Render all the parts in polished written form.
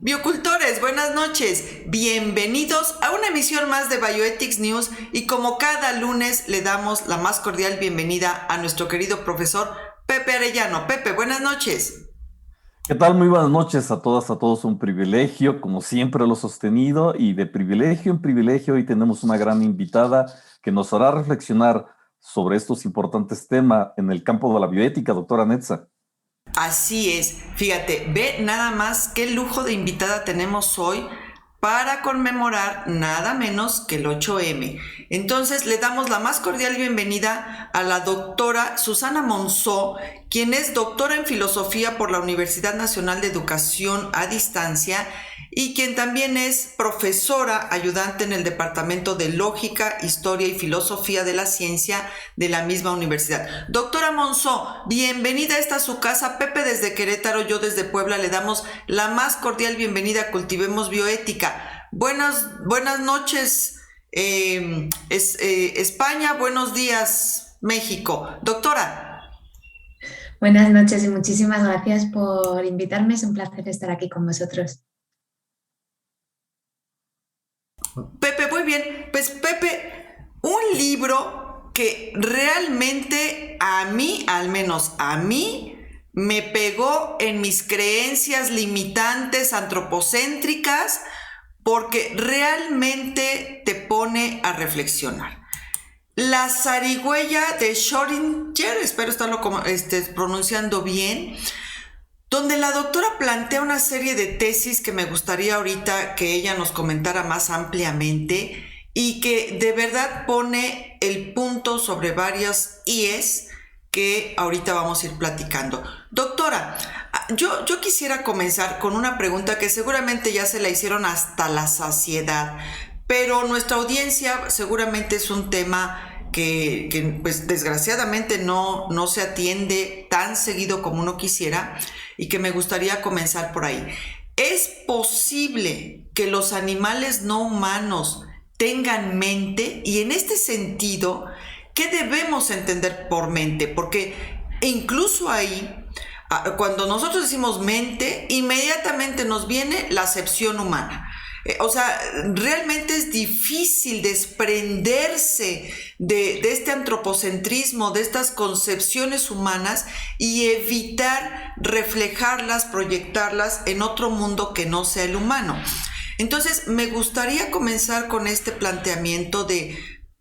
Biocultores, buenas noches. Bienvenidos a una emisión más de Bioethics News y como cada lunes le damos la más cordial bienvenida a nuestro querido profesor Pepe Arellano. Pepe, buenas noches. ¿Qué tal? Muy buenas noches a todas, a todos. Un privilegio, como siempre lo he sostenido, y de privilegio en privilegio hoy tenemos una gran invitada que nos hará reflexionar sobre estos importantes temas en el campo de la bioética, doctora Netza. Así es, fíjate, ve nada más qué lujo de invitada tenemos hoy para conmemorar nada menos que el 8M. Entonces le damos la más cordial bienvenida a la doctora Susana Monzó, quien es doctora en filosofía por la Universidad Nacional de Educación a Distancia y quien también es profesora ayudante en el Departamento de Lógica, Historia y Filosofía de la Ciencia de la misma universidad. Doctora Monzó, bienvenida a esta su casa. Pepe desde Querétaro, yo desde Puebla, le damos la más cordial bienvenida a Cultivemos Bioética. Buenas noches, España, buenos días, México. Doctora. Buenas noches y muchísimas gracias por invitarme. Es un placer estar aquí con vosotros. Pepe, muy bien. Pues Pepe, un libro que realmente a mí, al menos a mí, me pegó en mis creencias limitantes antropocéntricas porque realmente te pone a reflexionar. La zarigüeya de Schrödinger, espero estarlo pronunciando bien, donde la doctora plantea una serie de tesis que me gustaría ahorita que ella nos comentara más ampliamente y que de verdad pone el punto sobre varias IES que ahorita vamos a ir platicando. Doctora, yo quisiera comenzar con una pregunta que seguramente ya se la hicieron hasta la saciedad, pero nuestra audiencia seguramente es un tema que pues desgraciadamente no se atiende tan seguido como uno quisiera y que me gustaría comenzar por ahí. ¿Es posible que los animales no humanos tengan mente? Y en este sentido, ¿qué debemos entender por mente? Porque incluso ahí, cuando nosotros decimos mente, inmediatamente nos viene la acepción humana. O sea, realmente es difícil desprenderse de este antropocentrismo, de estas concepciones humanas y evitar reflejarlas, proyectarlas en otro mundo que no sea el humano. Entonces, me gustaría comenzar con este planteamiento de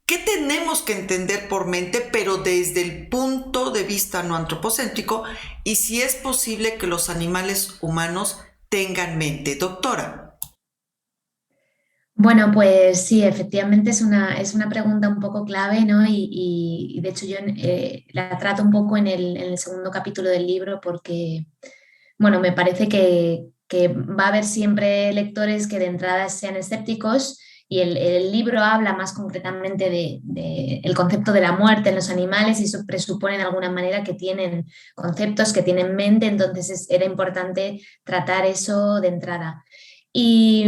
qué tenemos que entender por mente, pero desde el punto de vista no antropocéntrico, y si es posible que los animales humanos tengan mente. Doctora. Bueno, pues sí, efectivamente es una pregunta un poco clave, ¿no? Y de hecho yo la trato un poco en el segundo capítulo del libro porque, bueno, me parece que va a haber siempre lectores que de entrada sean escépticos y el libro habla más concretamente de el concepto de la muerte en los animales y eso presupone de alguna manera que tienen conceptos, que tienen mente, entonces era importante tratar eso de entrada. Y,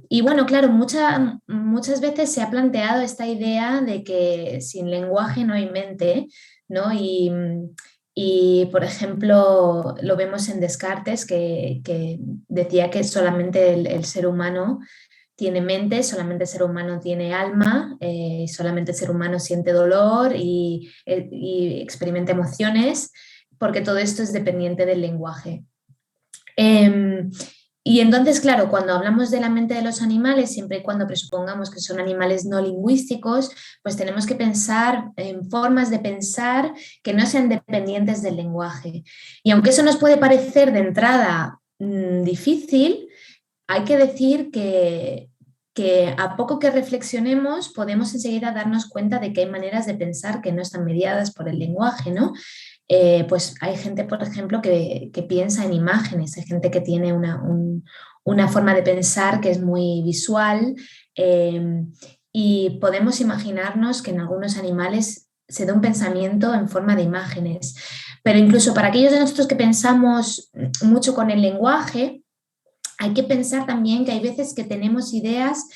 y bueno, claro, muchas veces se ha planteado esta idea de que sin lenguaje no hay mente, ¿no? Y, por ejemplo, lo vemos en Descartes, que decía que solamente el ser humano tiene mente, solamente el ser humano tiene alma, solamente el ser humano siente dolor y experimenta emociones, porque todo esto es dependiente del lenguaje. Y entonces, claro, cuando hablamos de la mente de los animales, siempre y cuando presupongamos que son animales no lingüísticos, pues tenemos que pensar en formas de pensar que no sean dependientes del lenguaje. Y aunque eso nos puede parecer de entrada difícil, hay que decir que a poco que reflexionemos podemos enseguida darnos cuenta de que hay maneras de pensar que no están mediadas por el lenguaje, ¿no? Pues hay gente, por ejemplo, que piensa en imágenes, hay gente que tiene una forma de pensar que es muy visual y podemos imaginarnos que en algunos animales se da un pensamiento en forma de imágenes. Pero incluso para aquellos de nosotros que pensamos mucho con el lenguaje, hay que pensar también que hay veces que tenemos ideas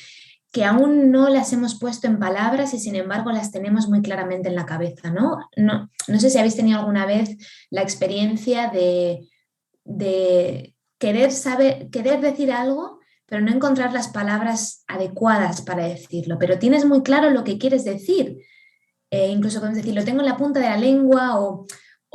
que aún no las hemos puesto en palabras y sin embargo las tenemos muy claramente en la cabeza, ¿no? No sé si habéis tenido alguna vez la experiencia de querer decir algo, pero no encontrar las palabras adecuadas para decirlo, pero tienes muy claro lo que quieres decir. Incluso podemos decir, lo tengo en la punta de la lengua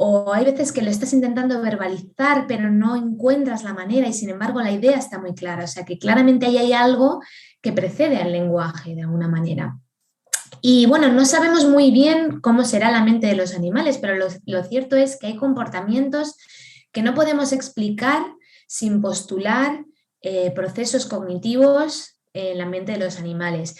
o hay veces que lo estás intentando verbalizar, pero no encuentras la manera y sin embargo la idea está muy clara. O sea que claramente ahí hay algo que precede al lenguaje de alguna manera. Y bueno, no sabemos muy bien cómo será la mente de los animales, pero lo cierto es que hay comportamientos que no podemos explicar sin postular procesos cognitivos en la mente de los animales.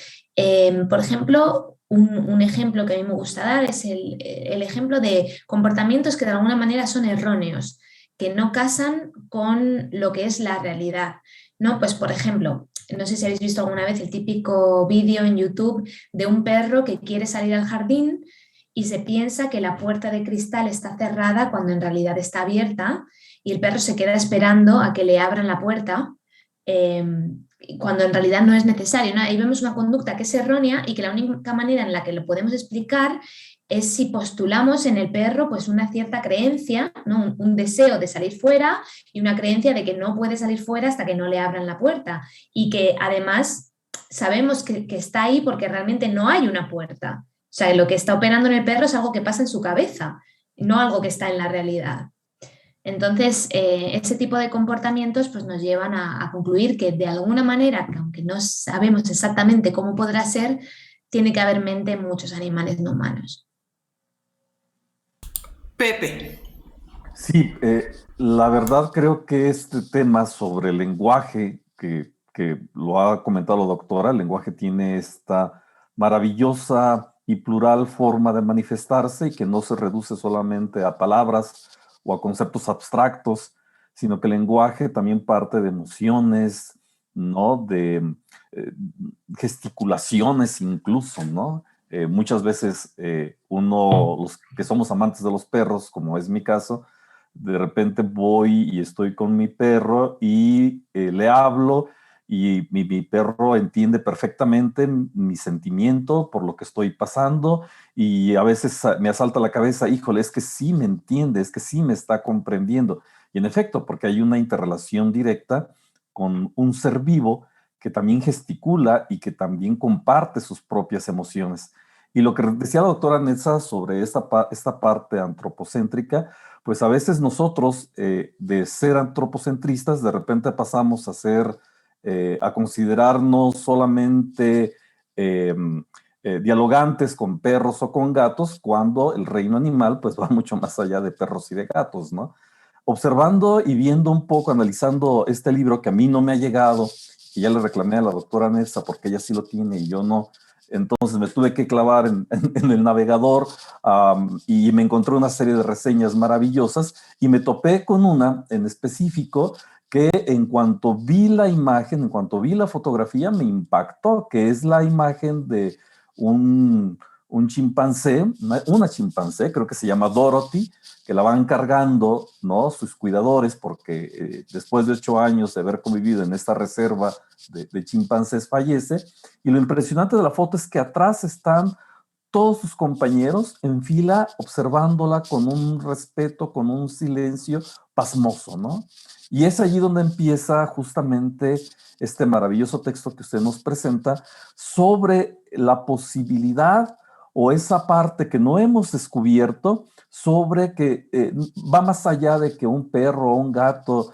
Por ejemplo, un ejemplo que a mí me gusta dar es el ejemplo de comportamientos que de alguna manera son erróneos, que no casan con lo que es la realidad, ¿no? Pues, por ejemplo, no sé si habéis visto alguna vez el típico vídeo en YouTube de un perro que quiere salir al jardín y se piensa que la puerta de cristal está cerrada cuando en realidad está abierta y el perro se queda esperando a que le abran la puerta cuando en realidad no es necesario, ¿no? Ahí vemos una conducta que es errónea y que la única manera en la que lo podemos explicar es si postulamos en el perro pues una cierta creencia, ¿no? Un deseo de salir fuera y una creencia de que no puede salir fuera hasta que no le abran la puerta y que además sabemos que está ahí porque realmente no hay una puerta. O sea, lo que está operando en el perro es algo que pasa en su cabeza, no algo que está en la realidad. Entonces, ese tipo de comportamientos pues, nos llevan a concluir que de alguna manera, que aunque no sabemos exactamente cómo podrá ser, tiene que haber mente en muchos animales no humanos. Pepe. Sí, la verdad creo que este tema sobre el lenguaje, que lo ha comentado la doctora, el lenguaje tiene esta maravillosa y plural forma de manifestarse y que no se reduce solamente a palabras o a conceptos abstractos, sino que el lenguaje también parte de emociones, ¿no? De gesticulaciones incluso, ¿no? Muchas veces los que somos amantes de los perros, como es mi caso, de repente voy y estoy con mi perro y le hablo y mi perro entiende perfectamente mi sentimiento por lo que estoy pasando y a veces me asalta la cabeza, híjole, es que sí me entiende, es que sí me está comprendiendo. Y en efecto, porque hay una interrelación directa con un ser vivo que también gesticula y que también comparte sus propias emociones. Y lo que decía la doctora Netza sobre esta parte antropocéntrica, pues a veces nosotros, de ser antropocentristas, de repente pasamos a considerarnos solamente eh, dialogantes con perros o con gatos, cuando el reino animal pues va mucho más allá de perros y de gatos, ¿no? Observando y viendo un poco, analizando este libro que a mí no me ha llegado, que ya le reclamé a la doctora Nessa porque ella sí lo tiene y yo no, entonces me tuve que clavar en el navegador y me encontré una serie de reseñas maravillosas y me topé con una en específico que en cuanto vi la imagen, en cuanto vi la fotografía, me impactó, que es la imagen de un chimpancé, una chimpancé, creo que se llama Dorothy, que la van cargando, ¿no? Sus cuidadores, porque después de 8 años de haber convivido en esta reserva de chimpancés fallece. Y lo impresionante de la foto es que atrás están todos sus compañeros en fila observándola con un respeto, con un silencio pasmoso, ¿no? Y es allí donde empieza justamente este maravilloso texto que usted nos presenta sobre la posibilidad o esa parte que no hemos descubierto sobre que va más allá de que un perro o un gato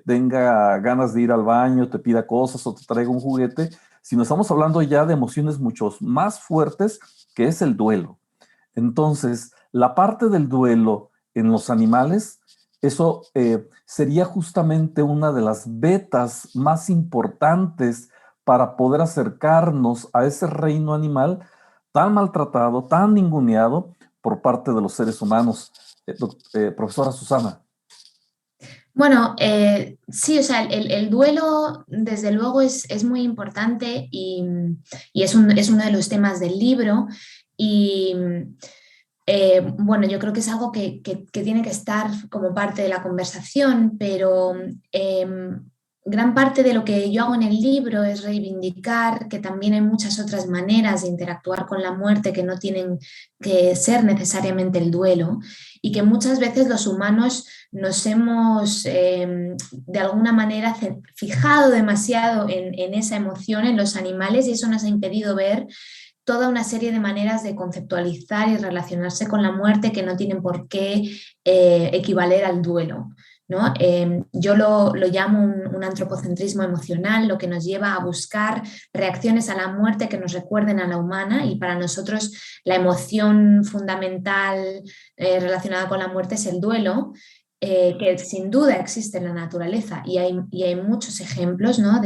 tenga ganas de ir al baño, te pida cosas o te traiga un juguete, sino estamos hablando ya de emociones mucho más fuertes, que es el duelo. Entonces, la parte del duelo en los animales, eso sería justamente una de las vetas más importantes para poder acercarnos a ese reino animal tan maltratado, tan ninguneado por parte de los seres humanos. Profesora Susana. Bueno, sí, o sea, el duelo desde luego es muy importante y es uno de los temas del libro y bueno, yo creo que es algo que tiene que estar como parte de la conversación, pero gran parte de lo que yo hago en el libro es reivindicar que también hay muchas otras maneras de interactuar con la muerte que no tienen que ser necesariamente el duelo y que muchas veces los humanos nos hemos de alguna manera fijado demasiado en esa emoción en los animales y eso nos ha impedido ver toda una serie de maneras de conceptualizar y relacionarse con la muerte que no tienen por qué equivaler al duelo. ¿No? Yo lo llamo un antropocentrismo emocional, lo que nos lleva a buscar reacciones a la muerte que nos recuerden a la humana y para nosotros la emoción fundamental relacionada con la muerte es el duelo, que sin duda existe en la naturaleza y hay muchos ejemplos, ¿no?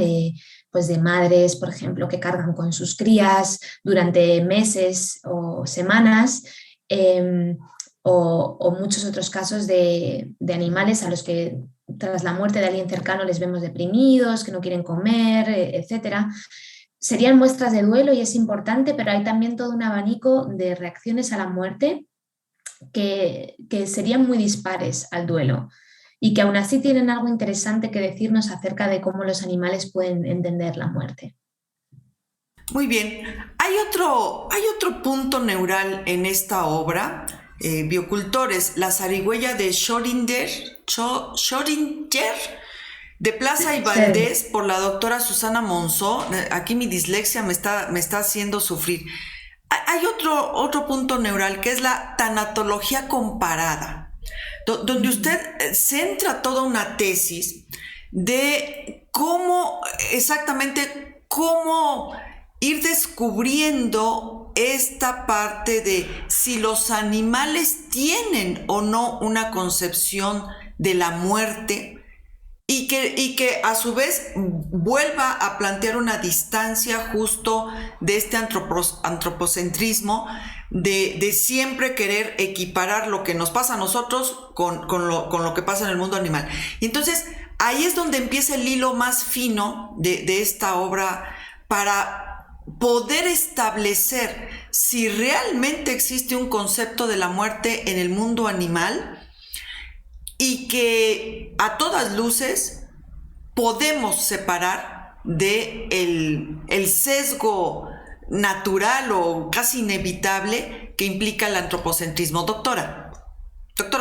Pues de madres, por ejemplo, que cargan con sus crías durante meses o semanas. O muchos otros casos de animales a los que tras la muerte de alguien cercano les vemos deprimidos, que no quieren comer, etcétera. Serían muestras de duelo y es importante, pero hay también todo un abanico de reacciones a la muerte que serían muy dispares al duelo y que aún así tienen algo interesante que decirnos acerca de cómo los animales pueden entender la muerte. Muy bien. Hay otro punto neural en esta obra. Biocultores, la zarigüeya de Schrödinger, de Plaza y Valdés, por la doctora Susana Monzó. Aquí mi dislexia me está haciendo sufrir. Hay otro punto neural que es la tanatología comparada, donde usted centra toda una tesis de cómo ir descubriendo esta parte de si los animales tienen o no una concepción de la muerte y que a su vez vuelva a plantear una distancia justo de este antropocentrismo de siempre querer equiparar lo que nos pasa a nosotros con lo que pasa en el mundo animal. Y entonces ahí es donde empieza el hilo más fino de esta obra para poder establecer si realmente existe un concepto de la muerte en el mundo animal y que a todas luces podemos separar de el sesgo natural o casi inevitable que implica el antropocentrismo. Doctora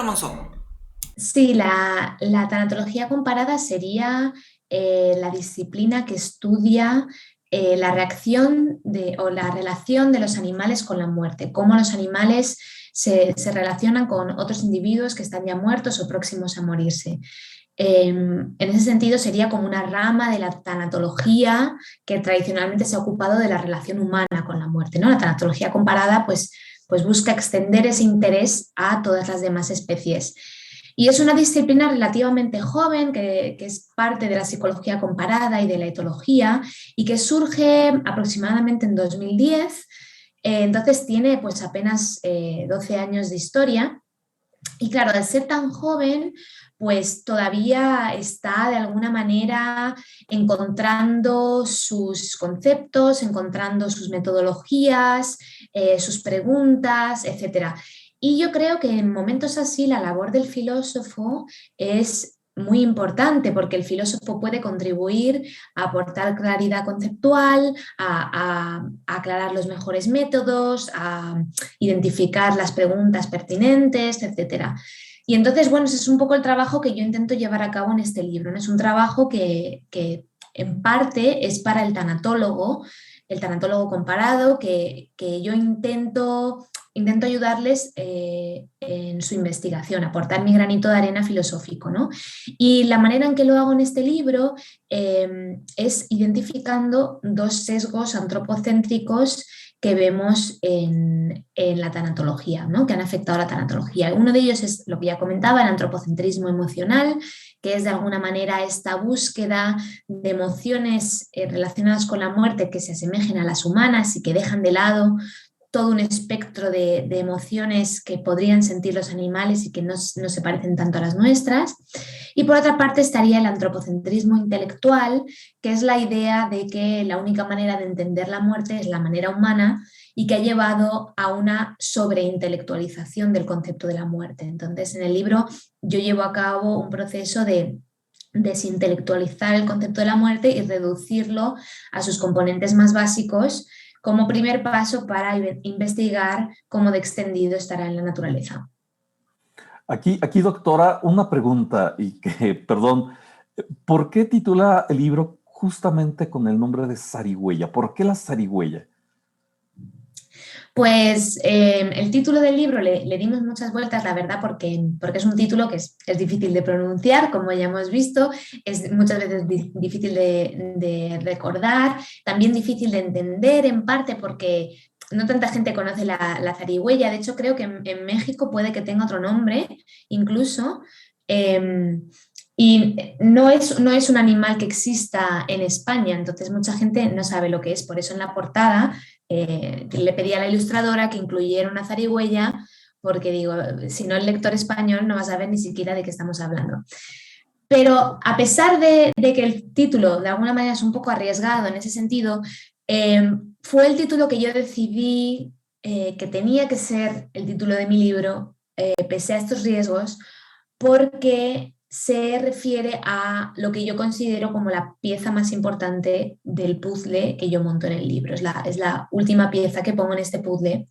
Monzó. Sí, la tanatología comparada sería la disciplina que estudia la reacción o la relación de los animales con la muerte, cómo los animales se relacionan con otros individuos que están ya muertos o próximos a morirse. En ese sentido sería como una rama de la tanatología que tradicionalmente se ha ocupado de la relación humana con la muerte, ¿no? La tanatología comparada pues busca extender ese interés a todas las demás especies. Y es una disciplina relativamente joven que es parte de la psicología comparada y de la etología y que surge aproximadamente en 2010. Entonces tiene pues apenas 12 años de historia. Y claro, al ser tan joven, pues todavía está de alguna manera encontrando sus conceptos, encontrando sus metodologías, sus preguntas, etc. Y yo creo que en momentos así la labor del filósofo es muy importante porque el filósofo puede contribuir a aportar claridad conceptual, a aclarar los mejores métodos, a identificar las preguntas pertinentes, etc. Y entonces, bueno, ese es un poco el trabajo que yo intento llevar a cabo en este libro, ¿no? Es un trabajo que en parte es para el tanatólogo comparado, que yo intento ayudarles en su investigación, aportar mi granito de arena filosófico, ¿no? Y la manera en que lo hago en este libro es identificando dos sesgos antropocéntricos que vemos en la tanatología, ¿no? Que han afectado a la tanatología. Uno de ellos es lo que ya comentaba, el antropocentrismo emocional, que es de alguna manera esta búsqueda de emociones relacionadas con la muerte que se asemejen a las humanas y que dejan de lado todo un espectro de emociones que podrían sentir los animales y que no se parecen tanto a las nuestras. Y por otra parte estaría el antropocentrismo intelectual, que es la idea de que la única manera de entender la muerte es la manera humana y que ha llevado a una sobreintelectualización del concepto de la muerte. Entonces, en el libro yo llevo a cabo un proceso de desintelectualizar el concepto de la muerte y reducirlo a sus componentes más básicos como primer paso para investigar cómo de extendido estará en la naturaleza. Aquí, doctora, una pregunta y que, perdón, ¿por qué titula el libro justamente con el nombre de zarigüeya? ¿Por qué la zarigüeya? Pues el título del libro le dimos muchas vueltas, la verdad, porque es un título que es difícil de pronunciar, como ya hemos visto, es muchas veces difícil de recordar, también difícil de entender en parte porque no tanta gente conoce la zarigüeya. De hecho, creo que en México puede que tenga otro nombre, incluso. Y no es un animal que exista en España, entonces mucha gente no sabe lo que es. Por eso en la portada le pedí a la ilustradora que incluyera una zarigüeya, porque digo, si no el lector español no va a saber ni siquiera de qué estamos hablando. Pero a pesar de que el título de alguna manera es un poco arriesgado en ese sentido, fue el título que yo decidí que tenía que ser el título de mi libro, pese a estos riesgos, porque se refiere a lo que yo considero como la pieza más importante del puzzle que yo monto en el libro. Es la última pieza que pongo en este puzzle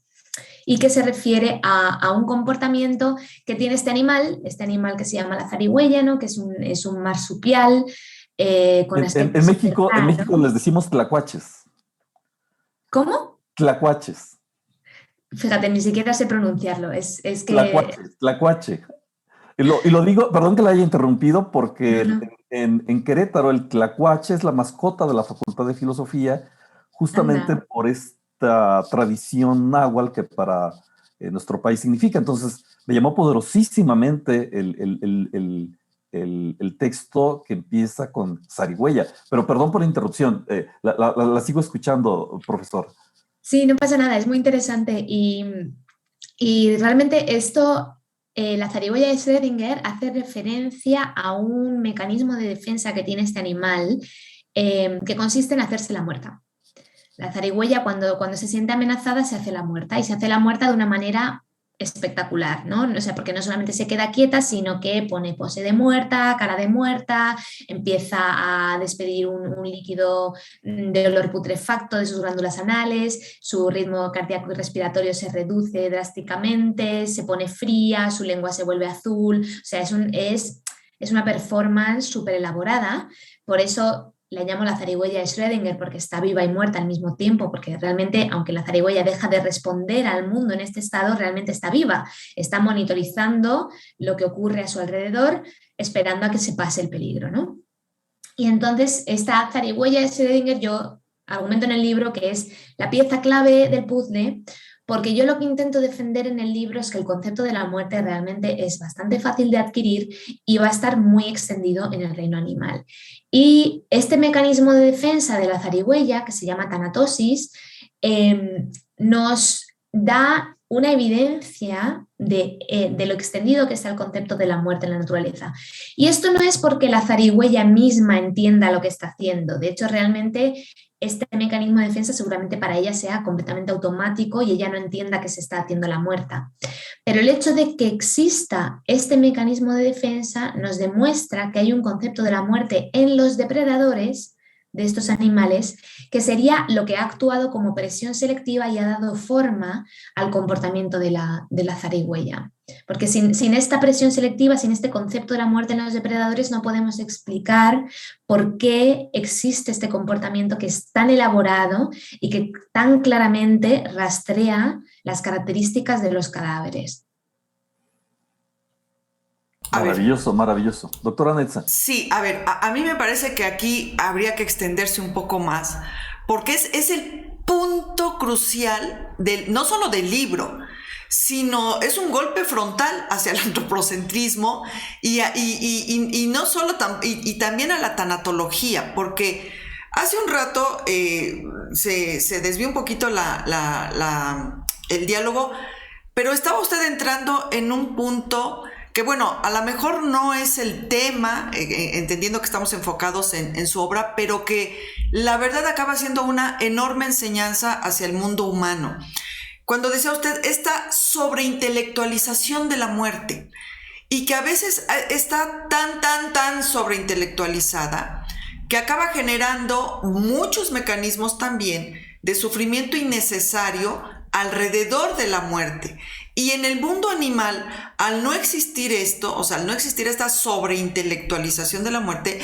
y que se refiere a un comportamiento que tiene este animal que se llama la zarigüeya, ¿no? Que es un marsupial con aspecto En México les decimos tlacuaches. ¿Cómo? Tlacuaches. Fíjate, ni siquiera sé pronunciarlo. Es que... Tlacuache. Y lo digo, perdón que la haya interrumpido, porque en Querétaro el tlacuache es la mascota de la Facultad de Filosofía, justamente por esta tradición náhuatl que para nuestro país significa. Entonces, me llamó poderosísimamente el texto que empieza con zarigüeya. Pero perdón por la interrupción, la sigo escuchando, profesor. Sí, no pasa nada, es muy interesante y realmente esto... la zarigüeya de Schrödinger hace referencia a un mecanismo de defensa que tiene este animal que consiste en hacerse la muerta. La zarigüeya cuando se siente amenazada se hace la muerta y se hace la muerta de una manera espectacular, ¿no? O sea, porque no solamente se queda quieta, sino que pone pose de muerta, cara de muerta, empieza a despedir un líquido de olor putrefacto de sus glándulas anales, su ritmo cardíaco y respiratorio se reduce drásticamente, se pone fría, su lengua se vuelve azul, o sea, es una performance súper elaborada, por eso la llamo la zarigüeya de Schrödinger porque está viva y muerta al mismo tiempo, porque realmente, aunque la zarigüeya deja de responder al mundo en este estado, realmente está viva, está monitorizando lo que ocurre a su alrededor, esperando a que se pase el peligro, ¿no? Y entonces esta zarigüeya de Schrödinger yo argumento en el libro que es la pieza clave del puzzle, porque yo lo que intento defender en el libro es que el concepto de la muerte realmente es bastante fácil de adquirir y va a estar muy extendido en el reino animal. Y este mecanismo de defensa de la zarigüeya, que se llama tanatosis, nos da una evidencia de lo extendido que está el concepto de la muerte en la naturaleza. Y esto no es porque la zarigüeya misma entienda lo que está haciendo. De hecho, realmente este mecanismo de defensa seguramente para ella sea completamente automático y ella no entienda que se está haciendo la muerta. Pero el hecho de que exista este mecanismo de defensa nos demuestra que hay un concepto de la muerte en los depredadores de estos animales, que sería lo que ha actuado como presión selectiva y ha dado forma al comportamiento de la zarigüeya. Porque sin esta presión selectiva, sin este concepto de la muerte en los depredadores, no podemos explicar por qué existe este comportamiento que es tan elaborado y que tan claramente rastrea las características de los cadáveres. Maravilloso, maravilloso. Doctora Netza. Sí, a ver, a mí me parece que aquí habría que extenderse un poco más, porque es el punto crucial no solo del libro, sino es un golpe frontal hacia el antropocentrismo y no solo y también a la tanatología, porque hace un rato se desvió un poquito el diálogo, pero estaba usted entrando en un punto que bueno, a lo mejor no es el tema, entendiendo que estamos enfocados en su obra, pero que la verdad acaba siendo una enorme enseñanza hacia el mundo humano. Cuando decía usted esta sobreintelectualización de la muerte, y que a veces está tan sobreintelectualizada que acaba generando muchos mecanismos también de sufrimiento innecesario alrededor de la muerte. Y en el mundo animal, al no existir esto, o sea, al no existir esta sobreintelectualización de la muerte,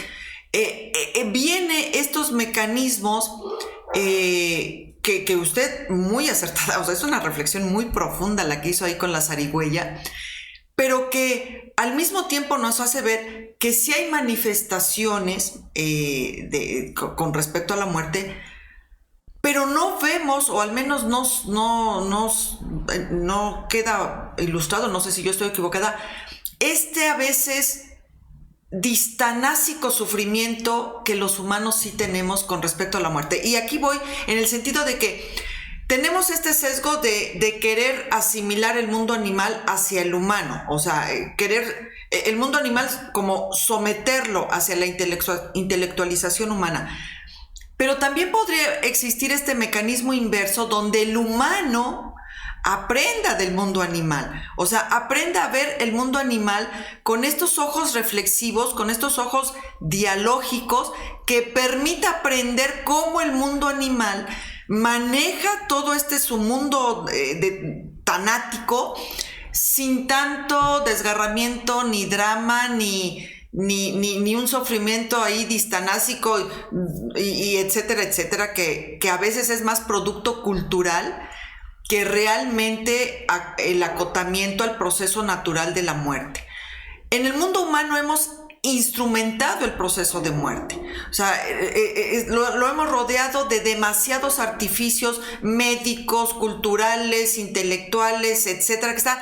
viene estos mecanismos que usted muy acertada, o sea, es una reflexión muy profunda la que hizo ahí con la zarigüeya, pero que al mismo tiempo nos hace ver que sí hay manifestaciones con respecto a la muerte, pero no vemos, o al menos no queda ilustrado, no sé si yo estoy equivocada, a veces distanásico sufrimiento que los humanos sí tenemos con respecto a la muerte. Y aquí voy en el sentido de que tenemos este sesgo de querer asimilar el mundo animal hacia el humano, o sea, querer el mundo animal como someterlo hacia la intelectualización humana. Pero también podría existir este mecanismo inverso donde el humano aprenda del mundo animal, o sea, aprenda a ver el mundo animal con estos ojos reflexivos, con estos ojos dialógicos que permita aprender cómo el mundo animal maneja todo su mundo tanático sin tanto desgarramiento, ni drama, ni un sufrimiento ahí distanásico y etcétera, etcétera, que a veces es más producto cultural que realmente el acotamiento al proceso natural de la muerte. En el mundo humano hemos instrumentado el proceso de muerte, o sea, lo hemos rodeado de demasiados artificios médicos, culturales, intelectuales, etcétera, que está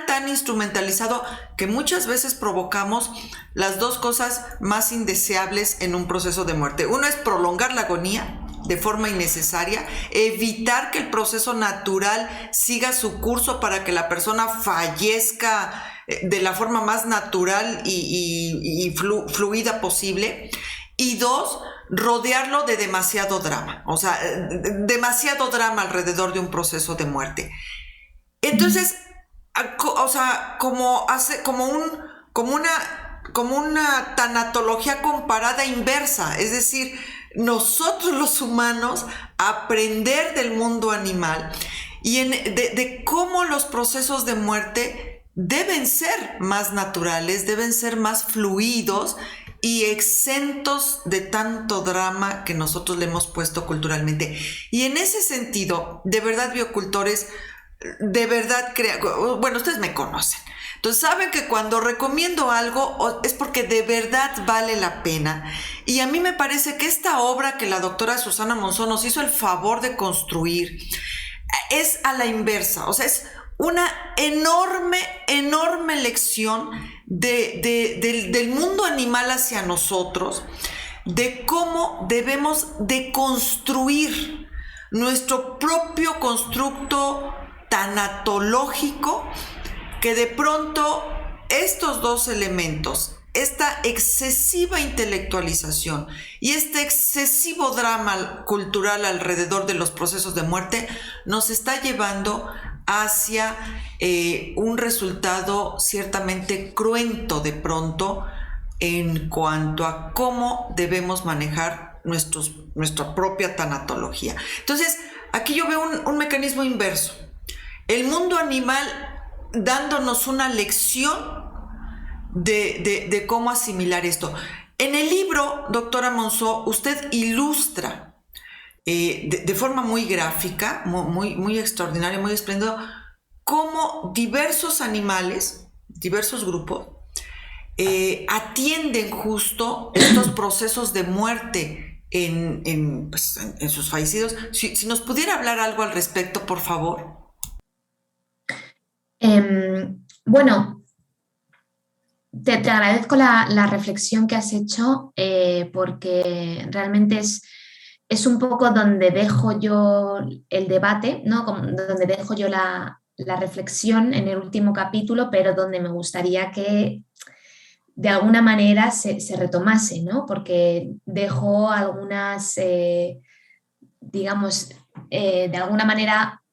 tan instrumentalizado que muchas veces provocamos las dos cosas más indeseables en un proceso de muerte. Uno es prolongar la agonía de forma innecesaria, evitar que el proceso natural siga su curso para que la persona fallezca de la forma más natural y fluida posible. Y dos, rodearlo de demasiado drama, o sea, demasiado drama alrededor de un proceso de muerte. Entonces, o sea, como una tanatología comparada inversa, es decir, nosotros los humanos aprender del mundo animal y de cómo los procesos de muerte deben ser más naturales, deben ser más fluidos y exentos de tanto drama que nosotros le hemos puesto culturalmente. Y en ese sentido, de verdad, biocultores, de verdad, bueno, ustedes me conocen, entonces saben que cuando recomiendo algo es porque de verdad vale la pena. Y a mí me parece que esta obra que la doctora Susana Monzó nos hizo el favor de construir es a la inversa, o sea, es una enorme lección del mundo animal hacia nosotros, de cómo debemos de construir nuestro propio constructo tanatológico, que de pronto estos dos elementos, esta excesiva intelectualización y este excesivo drama cultural alrededor de los procesos de muerte, nos está llevando hacia un resultado ciertamente cruento de pronto en cuanto a cómo debemos manejar nuestra propia tanatología. Entonces, aquí yo veo un mecanismo inverso. El mundo animal dándonos una lección de cómo asimilar esto. En el libro, doctora Monzó, usted ilustra de forma muy gráfica, muy extraordinaria, muy espléndido, cómo diversos animales, diversos grupos, atienden justo estos procesos de muerte en sus fallecidos. Si nos pudiera hablar algo al respecto, por favor. Bueno, te agradezco la reflexión que has hecho porque realmente es un poco donde dejo yo el debate, ¿no? Donde dejo yo la reflexión en el último capítulo, pero donde me gustaría que de alguna manera se retomase, ¿no? Porque dejo algunas, digamos, de alguna manera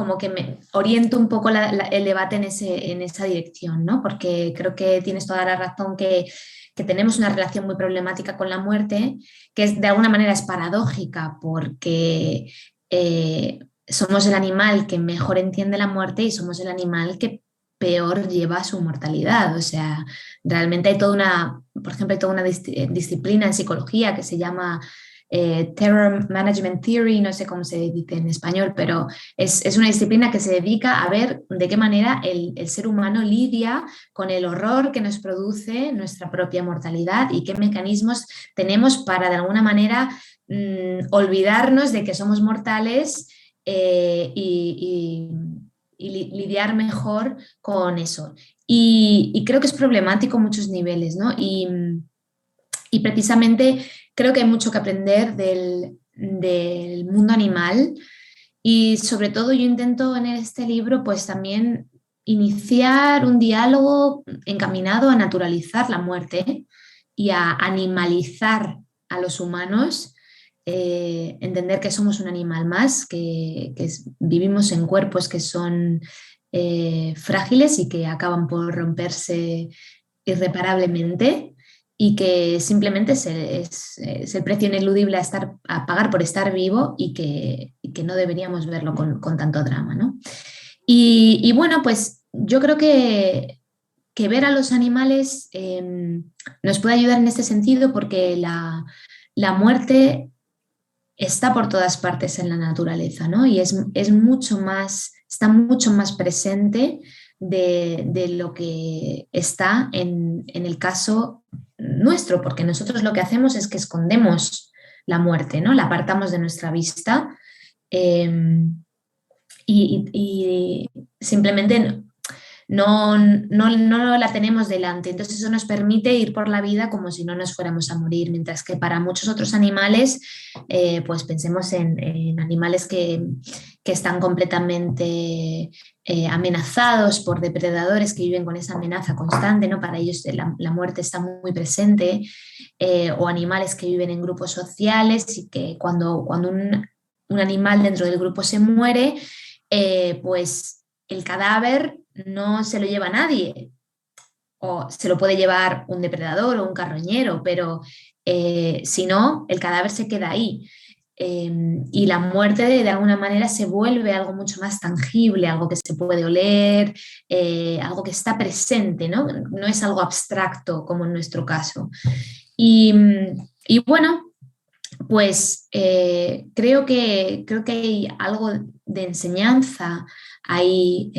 como que me oriento un poco el debate en esa dirección, ¿no? Porque creo que tienes toda la razón que tenemos una relación muy problemática con la muerte, que de alguna manera es paradójica, porque somos el animal que mejor entiende la muerte y somos el animal que peor lleva su mortalidad. O sea, realmente hay por ejemplo, hay toda una disciplina en psicología que se llama Terror Management Theory, no sé cómo se dice en español, pero es una disciplina que se dedica a ver de qué manera el ser humano lidia con el horror que nos produce nuestra propia mortalidad y qué mecanismos tenemos para de alguna manera olvidarnos de que somos mortales y lidiar mejor con eso. Y creo que es problemático a muchos niveles, ¿no? Y precisamente creo que hay mucho que aprender del mundo animal y sobre todo yo intento en este libro pues también iniciar un diálogo encaminado a naturalizar la muerte y a animalizar a los humanos, entender que somos un animal más, vivimos en cuerpos que son frágiles y que acaban por romperse irreparablemente y que simplemente es el precio ineludible a pagar por estar vivo y que no deberíamos verlo con tanto drama, ¿no? Y bueno, pues yo creo que ver a los animales nos puede ayudar en este sentido porque la muerte está por todas partes en la naturaleza, ¿no? Y es mucho más, está mucho más presente de lo que está en el caso nuestro, porque nosotros lo que hacemos es que escondemos la muerte, ¿no? La apartamos de nuestra vista y simplemente no la tenemos delante. Entonces eso nos permite ir por la vida como si no nos fuéramos a morir, mientras que para muchos otros animales, pues pensemos en animales que están completamente amenazados por depredadores que viven con esa amenaza constante, ¿no? Para ellos la muerte está muy presente, o animales que viven en grupos sociales y que cuando un animal dentro del grupo se muere, pues el cadáver no se lo lleva nadie, o se lo puede llevar un depredador o un carroñero, pero si no, el cadáver se queda ahí. Y la muerte de alguna manera se vuelve algo mucho más tangible, algo que se puede oler, algo que está presente, ¿no? No es algo abstracto como en nuestro caso. Y bueno, pues creo que hay algo de enseñanza ahí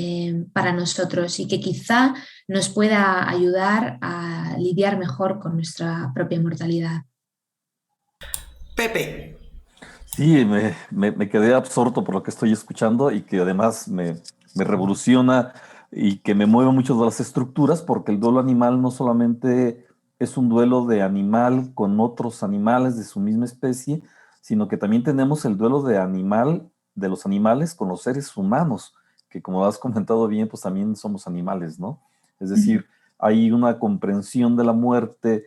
para nosotros y que quizá nos pueda ayudar a lidiar mejor con nuestra propia mortalidad. Pepe, Sí, me quedé absorto por lo que estoy escuchando y que además me revoluciona y que me mueve mucho de las estructuras porque el duelo animal no solamente es un duelo de animal con otros animales de su misma especie, sino que también tenemos el duelo de los animales con los seres humanos, que como has comentado bien, pues también somos animales, ¿no? Es decir, hay una comprensión de la muerte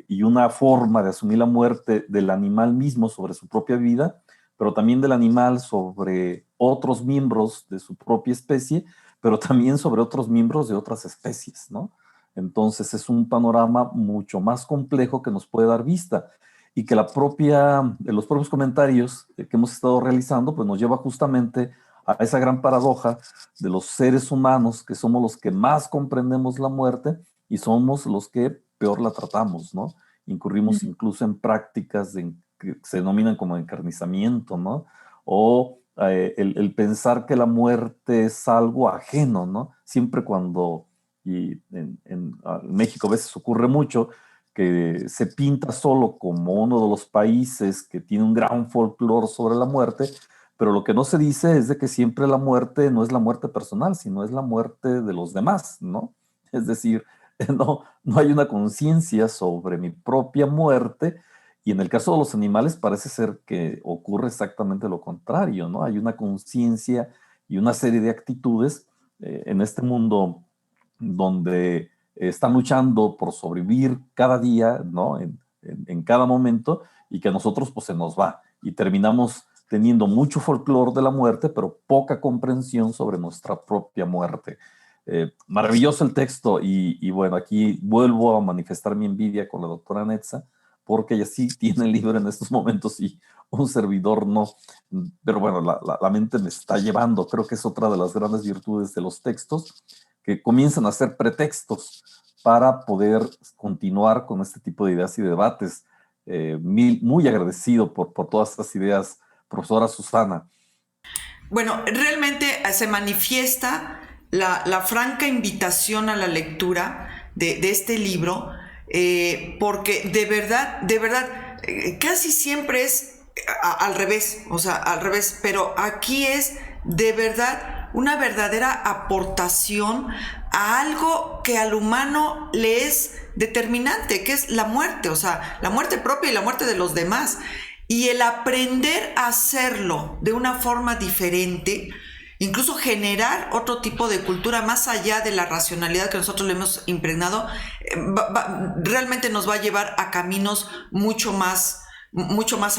y una forma de asumir la muerte del animal mismo sobre su propia vida, pero también del animal sobre otros miembros de su propia especie, pero también sobre otros miembros de otras especies, ¿no? Entonces es un panorama mucho más complejo que nos puede dar vista y que los propios comentarios que hemos estado realizando, pues nos lleva justamente a esa gran paradoja de los seres humanos, que somos los que más comprendemos la muerte y somos los que peor la tratamos, ¿no? Incurrimos incluso en prácticas que se denominan como encarnizamiento, ¿no? O el pensar que la muerte es algo ajeno, ¿no? Siempre cuando, y en México a veces ocurre mucho, que se pinta solo como uno de los países que tiene un gran folclore sobre la muerte, pero lo que no se dice es de que siempre la muerte no es la muerte personal, sino es la muerte de los demás, ¿no? Es decir, no hay una conciencia sobre mi propia muerte, y en el caso de los animales parece ser que ocurre exactamente lo contrario, ¿no? Hay una conciencia y una serie de actitudes en este mundo donde están luchando por sobrevivir cada día, ¿no? En cada momento, y que a nosotros pues se nos va y terminamos teniendo mucho folclore de la muerte, pero poca comprensión sobre nuestra propia muerte. Maravilloso el texto y bueno, aquí vuelvo a manifestar mi envidia con la doctora Netza, porque ella sí tiene el libro en estos momentos y un servidor no. Pero bueno, la mente me está llevando. Creo que es otra de las grandes virtudes de los textos, que comienzan a ser pretextos para poder continuar con este tipo de ideas y debates. Muy agradecido por todas estas ideas, profesora Susana. Bueno, realmente se manifiesta la franca invitación a la lectura de este libro, porque de verdad, casi siempre es al revés, o sea, al revés, pero aquí es de verdad una verdadera aportación a algo que al humano le es determinante, que es la muerte, o sea, la muerte propia y la muerte de los demás. Y el aprender a hacerlo de una forma diferente, incluso generar otro tipo de cultura más allá de la racionalidad que nosotros le hemos impregnado, realmente nos va a llevar a caminos mucho más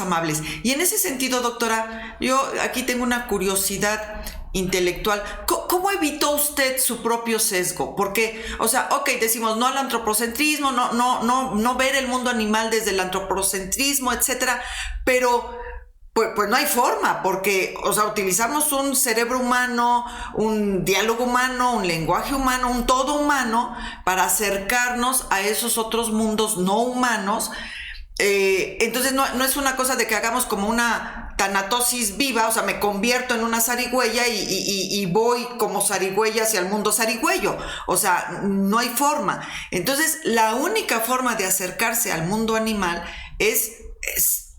amables. Y en ese sentido, doctora, yo aquí tengo una curiosidad intelectual. ¿Cómo evitó usted su propio sesgo? Porque, o sea, ok, decimos no al antropocentrismo, no ver el mundo animal desde el antropocentrismo, etcétera, pero pues no hay forma, porque, o sea, utilizamos un cerebro humano, un diálogo humano, un lenguaje humano, un todo humano para acercarnos a esos otros mundos no humanos. Entonces no es una cosa de que hagamos como una tanatosis viva, o sea, me convierto en una zarigüeya y voy como zarigüeya hacia el mundo zarigüeyo, o sea, no hay forma. Entonces la única forma de acercarse al mundo animal es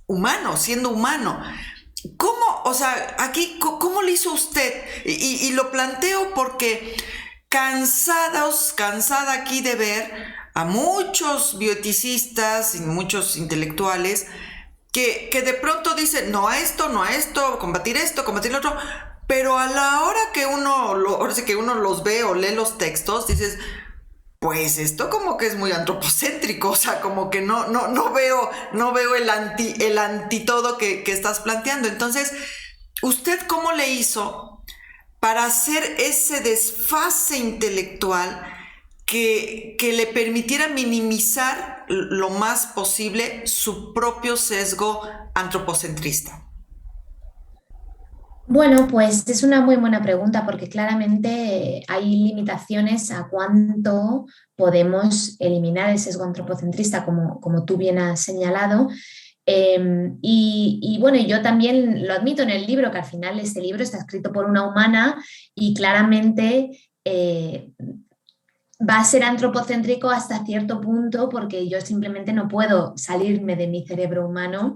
humano, siendo humano. ¿Cómo, o sea, aquí, cómo lo hizo usted? Y lo planteo porque cansada aquí de ver a muchos bioeticistas y muchos intelectuales que de pronto dicen no a esto, combatir lo otro, pero a la hora que ahora sí que uno los ve o lee los textos, dices, pues esto como que es muy antropocéntrico, o sea, como que no veo el antitodo que estás planteando. Entonces, ¿usted cómo le hizo para hacer ese desfase intelectual que le permitiera minimizar lo más posible su propio sesgo antropocentrista? Bueno, pues es una muy buena pregunta porque claramente hay limitaciones a cuánto podemos eliminar el sesgo antropocentrista, como tú bien has señalado. Y bueno, yo también lo admito en el libro, que al final este libro está escrito por una humana y claramente va a ser antropocéntrico hasta cierto punto porque yo simplemente no puedo salirme de mi cerebro humano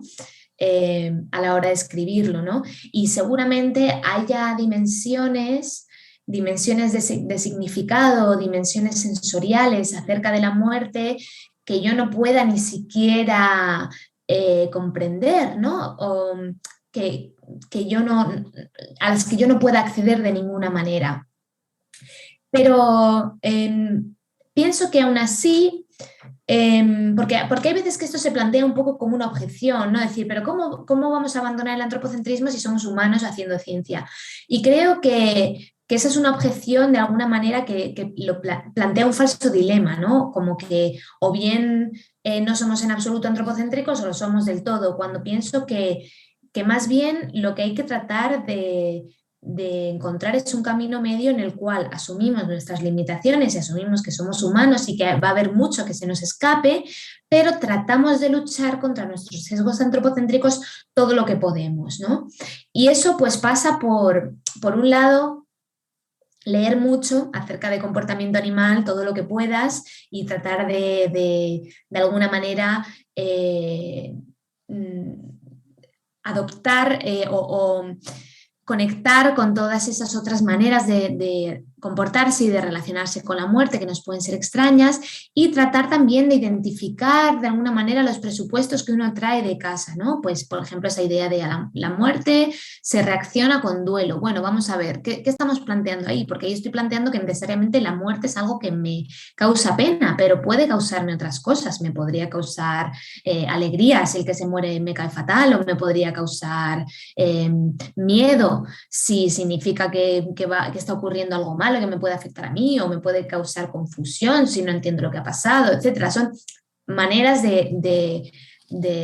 a la hora de escribirlo, ¿no? Y seguramente haya dimensiones de significado, dimensiones sensoriales acerca de la muerte que yo no pueda ni siquiera comprender, ¿no? O que yo no, a las que yo no pueda acceder de ninguna manera. Pero pienso que aún así, porque hay veces que esto se plantea un poco como una objeción, ¿no? Decir, pero ¿cómo vamos a abandonar el antropocentrismo si somos humanos haciendo ciencia? Y creo que esa es una objeción de alguna manera que lo plantea un falso dilema, ¿no? Como que o bien no somos en absoluto antropocéntricos o lo somos del todo, cuando pienso que más bien lo que hay que tratar de encontrar es un camino medio en el cual asumimos nuestras limitaciones y asumimos que somos humanos y que va a haber mucho que se nos escape, pero tratamos de luchar contra nuestros sesgos antropocéntricos todo lo que podemos, ¿no? Y eso pues pasa por un lado, leer mucho acerca de comportamiento animal, todo lo que puedas, y tratar de alguna manera adoptar o conectar con todas esas otras maneras de comportarse y de relacionarse con la muerte, que nos pueden ser extrañas, y tratar también de identificar de alguna manera los presupuestos que uno trae de casa, ¿no? Pues, por ejemplo, esa idea de la muerte se reacciona con duelo. Bueno, vamos a ver, ¿qué estamos planteando ahí? Porque ahí estoy planteando que necesariamente la muerte es algo que me causa pena, pero puede causarme otras cosas. Me podría causar alegría si el que se muere me cae fatal, o me podría causar miedo si significa que está ocurriendo algo malo que me puede afectar a mí, o me puede causar confusión si no entiendo lo que ha pasado, etcétera. Son maneras de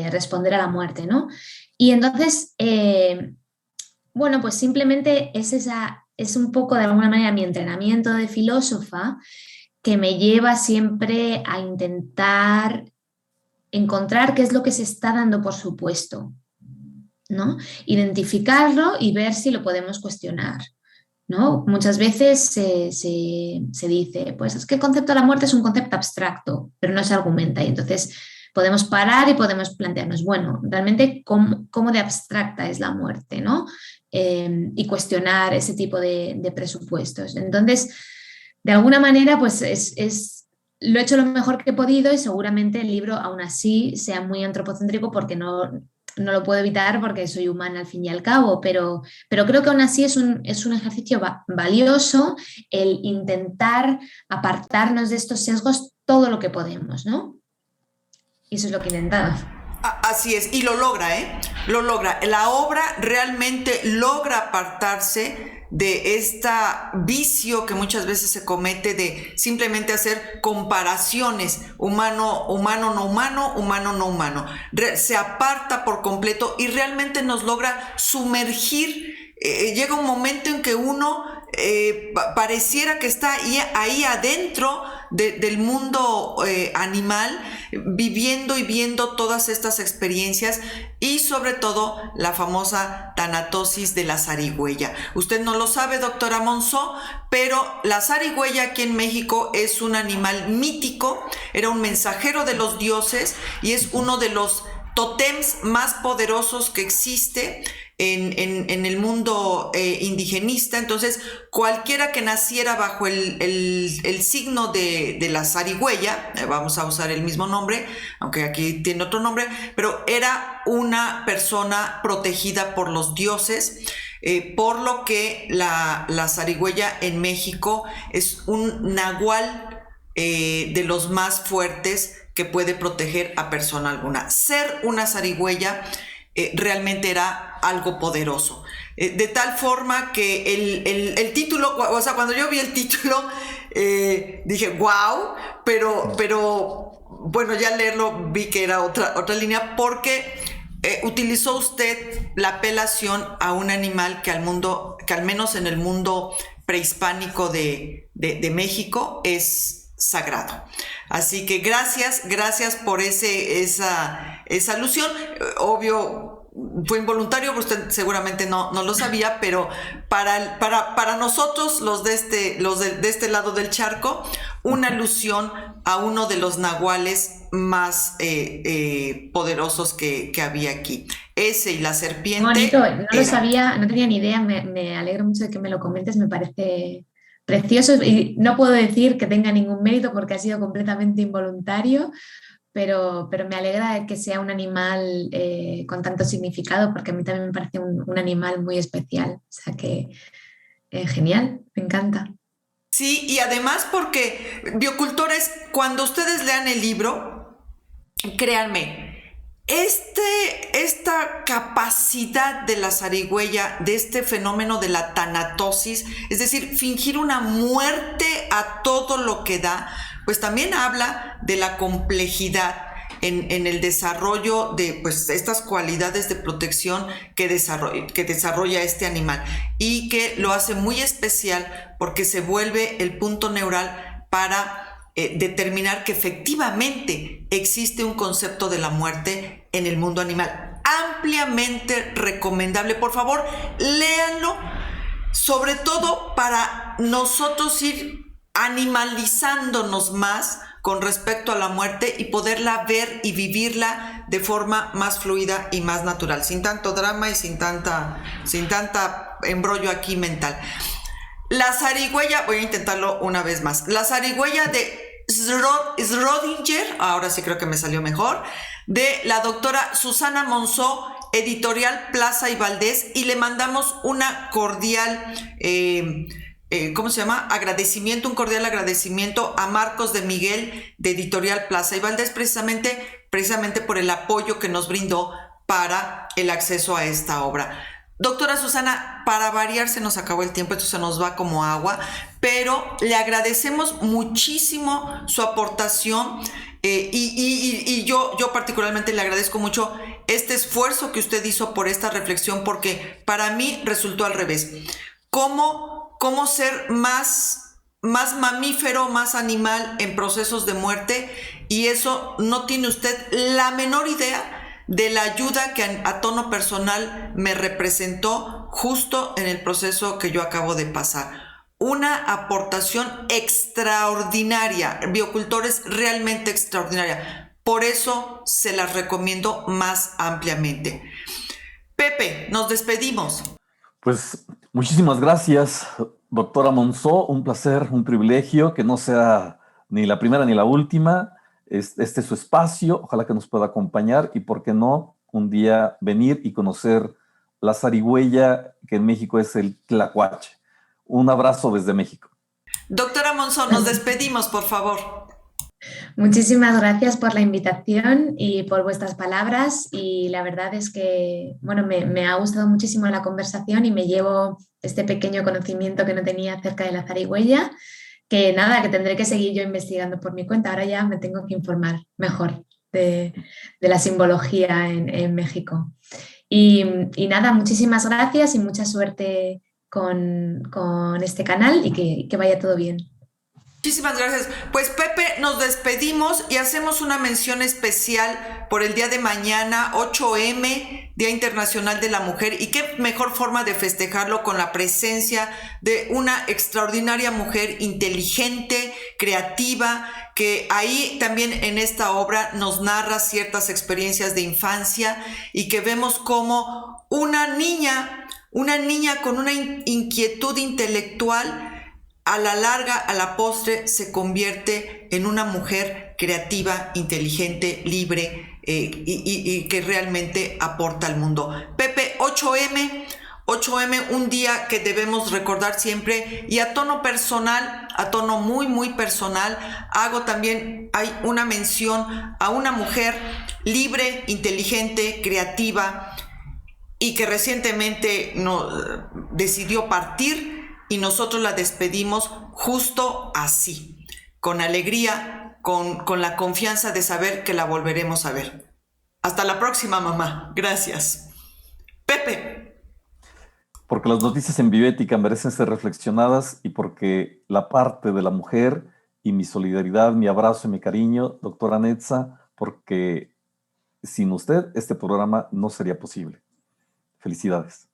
responder a la muerte, ¿no? Y entonces, bueno, pues simplemente es un poco de alguna manera mi entrenamiento de filósofa, que me lleva siempre a intentar encontrar qué es lo que se está dando por supuesto, ¿no? Identificarlo y ver si lo podemos cuestionar, ¿no? Muchas veces se dice, pues es que el concepto de la muerte es un concepto abstracto, pero no se argumenta, y entonces podemos parar y podemos plantearnos, bueno, realmente cómo de abstracta es la muerte, ¿no? Y cuestionar ese tipo de presupuestos. Entonces, de alguna manera, pues lo he hecho lo mejor que he podido, y seguramente el libro aún así sea muy antropocéntrico, porque no lo puedo evitar, porque soy humana al fin y al cabo, pero creo que aún así es un ejercicio valioso el intentar apartarnos de estos sesgos todo lo que podemos, ¿no? Y eso es lo que he intentado. Así es, y lo logra, ¿eh? Lo logra. La obra realmente logra apartarse de este vicio que muchas veces se comete de simplemente hacer comparaciones, humano, no humano, humano, no humano. Se aparta por completo y realmente nos logra sumergir. Llega un momento en que uno pareciera que está ahí adentro del mundo animal, viviendo y viendo todas estas experiencias, y sobre todo la famosa tanatosis de la zarigüeya. Usted no lo sabe, doctora Monzó, pero la zarigüeya aquí en México es un animal mítico, era un mensajero de los dioses y es uno de los tótems más poderosos que existe en el mundo indigenista. Entonces, cualquiera que naciera bajo el signo de la zarigüeya, vamos a usar el mismo nombre, aunque aquí tiene otro nombre, pero era una persona protegida por los dioses, por lo que la zarigüeya en México es un nahual de los más fuertes que puede proteger a persona alguna. Ser una zarigüeya realmente era algo poderoso, de tal forma que el título, o sea, cuando yo vi el título dije wow, pero bueno, ya leerlo vi que era otra línea, porque utilizó usted la apelación a un animal que al menos en el mundo prehispánico de México es sagrado. Así que gracias por esa alusión. Obvio, fue involuntario, porque usted seguramente no lo sabía, pero para nosotros, los de este lado del charco, una alusión a uno de los nahuales más poderosos que había aquí. Ese y la serpiente. Bonito, no lo sabía, no tenía ni idea, me alegro mucho de que me lo comentes, me parece precioso, y no puedo decir que tenga ningún mérito porque ha sido completamente involuntario, pero me alegra que sea un animal con tanto significado, porque a mí también me parece un animal muy especial. O sea que genial, me encanta. Sí, y además porque, biocultores, cuando ustedes lean el libro, créanme, esta capacidad de la zarigüeya, de este fenómeno de la tanatosis, es decir, fingir una muerte a todo lo que da, pues también habla de la complejidad en el desarrollo de pues estas cualidades de protección que desarrolla este animal, y que lo hace muy especial porque se vuelve el punto neural para determinar que efectivamente existe un concepto de la muerte en el mundo animal. Ampliamente recomendable. Por favor, léanlo, sobre todo para nosotros ir animalizándonos más con respecto a la muerte y poderla ver y vivirla de forma más fluida y más natural, sin tanto drama y sin tanta embrollo aquí mental. La zarigüeya, voy a intentarlo una vez más. La zarigüeya de Schrödinger, ahora sí creo que me salió mejor, de la doctora Susana Monzó, editorial Plaza y Valdés, y le mandamos una cordial, ¿cómo se llama? Agradecimiento, un cordial agradecimiento a Marcos de Miguel, de editorial Plaza y Valdés, precisamente por el apoyo que nos brindó para el acceso a esta obra. Doctora Susana, para variar se nos acabó el tiempo, esto se nos va como agua, pero le agradecemos muchísimo su aportación y yo particularmente le agradezco mucho este esfuerzo que usted hizo por esta reflexión, porque para mí resultó al revés. ¿Cómo ser más mamífero, más animal en procesos de muerte? Y eso no tiene usted la menor idea de la ayuda que a tono personal me representó justo en el proceso que yo acabo de pasar. Una aportación extraordinaria, biocultores realmente extraordinaria. Por eso se las recomiendo más ampliamente. Pepe, nos despedimos. Pues muchísimas gracias, doctora Monzó. Un placer, un privilegio, que no sea ni la primera ni la última. Este es su espacio, ojalá que nos pueda acompañar y, por qué no, un día venir y conocer la zarigüeya, que en México es el tlacuache. Un abrazo desde México. Doctora Monzó, nos despedimos, por favor. Muchísimas gracias por la invitación y por vuestras palabras, y la verdad es que bueno, me ha gustado muchísimo la conversación y me llevo este pequeño conocimiento que no tenía acerca de la zarigüeya, que nada, que tendré que seguir yo investigando por mi cuenta. Ahora ya me tengo que informar mejor de la simbología en México. Y nada, muchísimas gracias y mucha suerte con este canal y que vaya todo bien. Muchísimas gracias. Pues Pepe, nos despedimos y hacemos una mención especial por el día de mañana, 8M, Día Internacional de la Mujer, y qué mejor forma de festejarlo con la presencia de una extraordinaria mujer inteligente, creativa, que ahí también en esta obra nos narra ciertas experiencias de infancia y que vemos como una niña con una inquietud intelectual, a la larga, a la postre, se convierte en una mujer creativa, inteligente, libre y que realmente aporta al mundo. Pepe, 8M, un día que debemos recordar siempre, y a tono personal, a tono muy, muy personal, hay una mención a una mujer libre, inteligente, creativa y que recientemente decidió partir. Y nosotros la despedimos justo así, con alegría, con la confianza de saber que la volveremos a ver. Hasta la próxima, mamá. Gracias. Pepe. Porque las noticias en Bioética merecen ser reflexionadas y porque la parte de la mujer y mi solidaridad, mi abrazo y mi cariño, doctora Netza, porque sin usted este programa no sería posible. Felicidades.